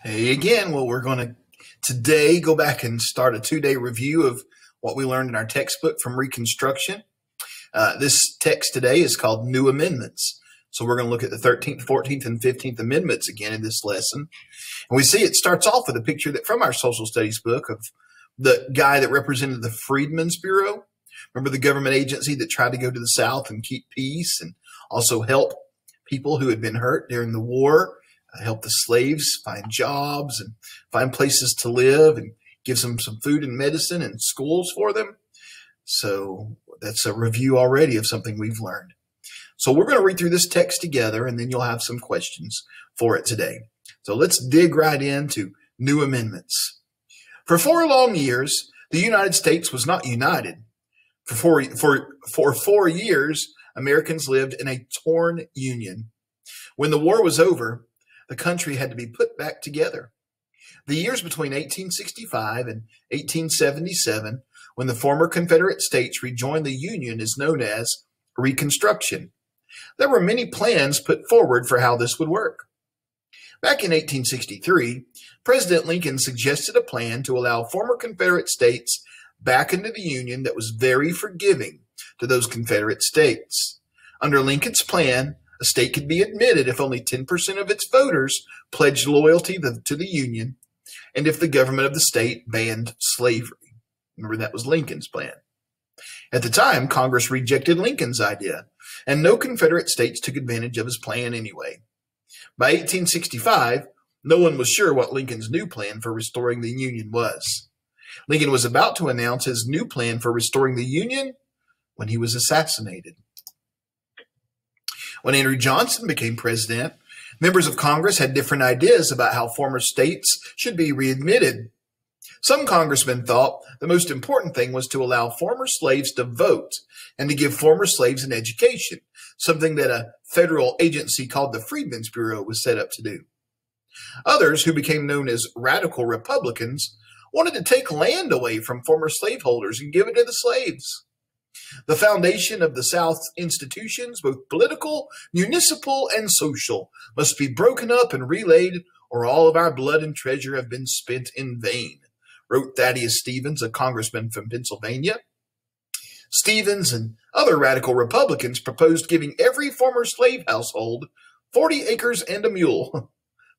Hey again. Well, we're going to today go back and start a 2-day review of what we learned in our textbook from Reconstruction. This text today is called New Amendments. So we're going to look at the 13th, 14th, and 15th Amendments again in this lesson. And we see it starts off with a picture that from our social studies book of the guy that represented the Freedmen's Bureau. Remember the government agency that tried to go to the South and keep peace and also help people who had been hurt during the war. Help the slaves find jobs and find places to live and give them some food and medicine and schools for them. So that's a review already of something we've learned. So we're going to read through this text together, and then you'll have some questions for it today. So let's dig right into new amendments. For 4 long years, the United States was not united. For 4 years, Americans lived in a torn union. When the war was over, the country had to be put back together. The years between 1865 and 1877, when the former Confederate States rejoined the Union, is known as Reconstruction. There were many plans put forward for how this would work. Back in 1863, President Lincoln suggested a plan to allow former Confederate states back into the Union that was very forgiving to those Confederate states. Under Lincoln's plan, a state could be admitted if only 10% of its voters pledged loyalty to the Union and if the government of the state banned slavery. Remember, that was Lincoln's plan. At the time, Congress rejected Lincoln's idea, and no Confederate states took advantage of his plan anyway. By 1865, no one was sure what Lincoln's new plan for restoring the Union was. Lincoln was about to announce his new plan for restoring the Union when he was assassinated. When Andrew Johnson became president, members of Congress had different ideas about how former states should be readmitted. Some congressmen thought the most important thing was to allow former slaves to vote and to give former slaves an education, something that a federal agency called the Freedmen's Bureau was set up to do. Others, who became known as radical Republicans, wanted to take land away from former slaveholders and give it to the slaves. The foundation of the South's institutions, both political, municipal, and social, must be broken up and relaid, or all of our blood and treasure have been spent in vain, wrote Thaddeus Stevens, a congressman from Pennsylvania. Stevens and other radical Republicans proposed giving every former slave household 40 acres and a mule.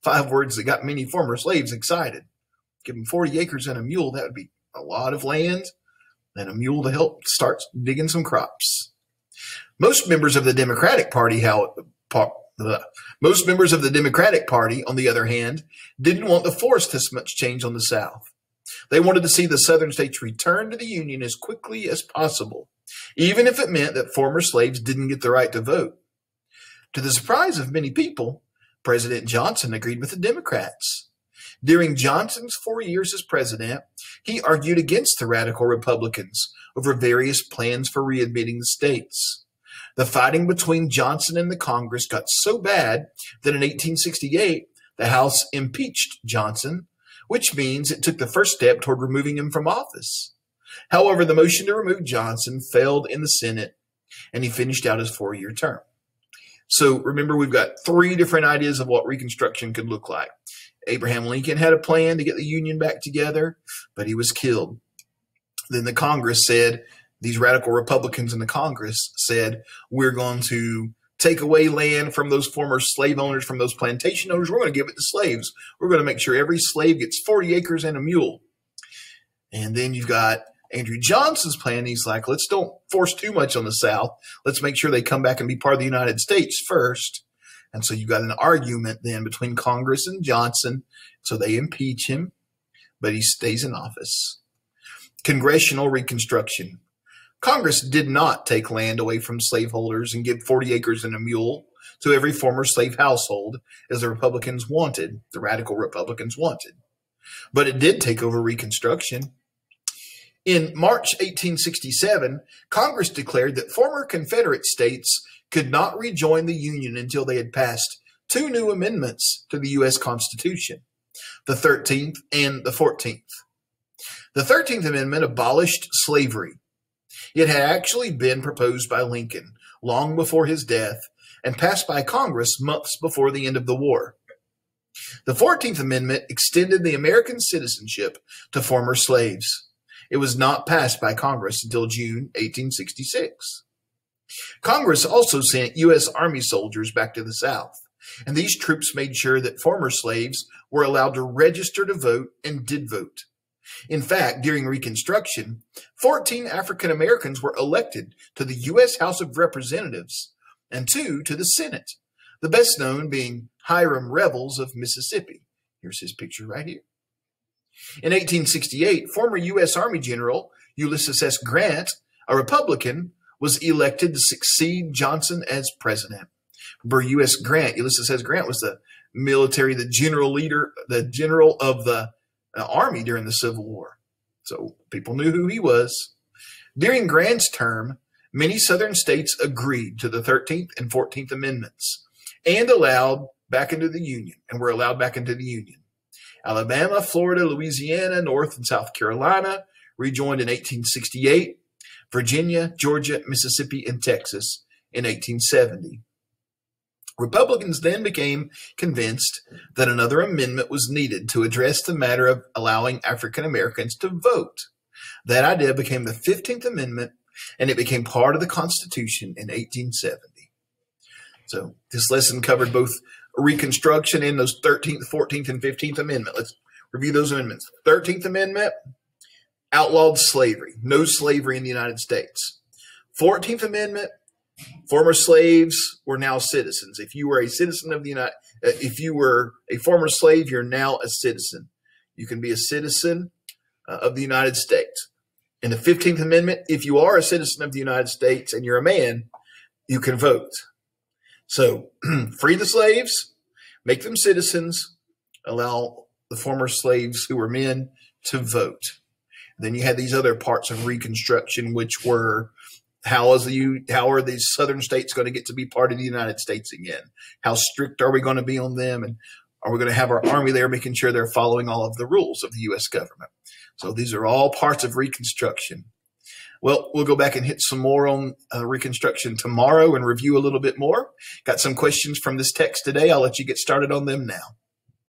5 words that got many former slaves excited. Give them 40 acres and a mule, that would be a lot of land. And a mule to help start digging some crops. Most members of the Democratic Party, on the other hand, didn't want to force this much change on the South. They wanted to see the Southern states return to the Union as quickly as possible, even if it meant that former slaves didn't get the right to vote. To the surprise of many people, President Johnson agreed with the Democrats. During Johnson's 4 years as president, he argued against the radical Republicans over various plans for readmitting the states. The fighting between Johnson and the Congress got so bad that in 1868, the House impeached Johnson, which means it took the first step toward removing him from office. However, the motion to remove Johnson failed in the Senate, and he finished out his 4-year term. So remember, we've got 3 different ideas of what Reconstruction could look like. Abraham Lincoln had a plan to get the Union back together, but he was killed. Then the Congress said, these radical Republicans in the Congress said, we're going to take away land from those former slave owners, from those plantation owners. We're going to give it to slaves. We're going to make sure every slave gets 40 acres and a mule. And then you've got Andrew Johnson's plan. He's like, let's don't force too much on the South. Let's make sure they come back and be part of the United States first. And so you've got an argument then between Congress and Johnson. So they impeach him, but he stays in office. Congressional Reconstruction. Congress did not take land away from slaveholders and give 40 acres and a mule to every former slave household, as the Republicans wanted, the radical Republicans wanted. But it did take over Reconstruction. In March 1867, Congress declared that former Confederate states could not rejoin the Union until they had passed 2 new amendments to the U.S. Constitution, the 13th and the 14th. The 13th Amendment abolished slavery. It had actually been proposed by Lincoln long before his death and passed by Congress months before the end of the war. The 14th Amendment extended the American citizenship to former slaves. It was not passed by Congress until June 1866. Congress also sent U.S. Army soldiers back to the South, and these troops made sure that former slaves were allowed to register to vote and did vote. In fact, during Reconstruction, 14 African Americans were elected to the U.S. House of Representatives and 2 to the Senate, the best known being Hiram Revels of Mississippi. Here's his picture right here. In 1868, former U.S. Army General Ulysses S. Grant, a Republican, was elected to succeed Johnson as president. Remember, Ulysses S. Grant was the general leader, the general of the Army during the Civil War. So people knew who he was. During Grant's term, many Southern states agreed to the 13th and 14th Amendments and were allowed back into the Union. Alabama, Florida, Louisiana, North and South Carolina rejoined in 1868. Virginia, Georgia, Mississippi, and Texas in 1870. Republicans then became convinced that another amendment was needed to address the matter of allowing African Americans to vote. That idea became the 15th Amendment, and it became part of the Constitution in 1870. So this lesson covered both Reconstruction and those 13th, 14th, and 15th Amendment. Let's review those amendments. 13th Amendment outlawed slavery, no slavery in the United States. 14th Amendment, former slaves were now citizens. If you were a citizen of the if you were a former slave, you're now a citizen. You can be a citizen of the United States. In the 15th Amendment, if you are a citizen of the United States and you're a man, you can vote. So free the slaves, make them citizens, allow the former slaves who were men to vote. Then you had these other parts of Reconstruction, which were how are these southern states going to get to be part of the United States again? How strict are we going to be on them? And are we going to have our army there making sure they're following all of the rules of the U.S. government? So these are all parts of Reconstruction. Well, we'll go back and hit some more on Reconstruction tomorrow and review a little bit more. Got some questions from this text today. I'll let you get started on them now.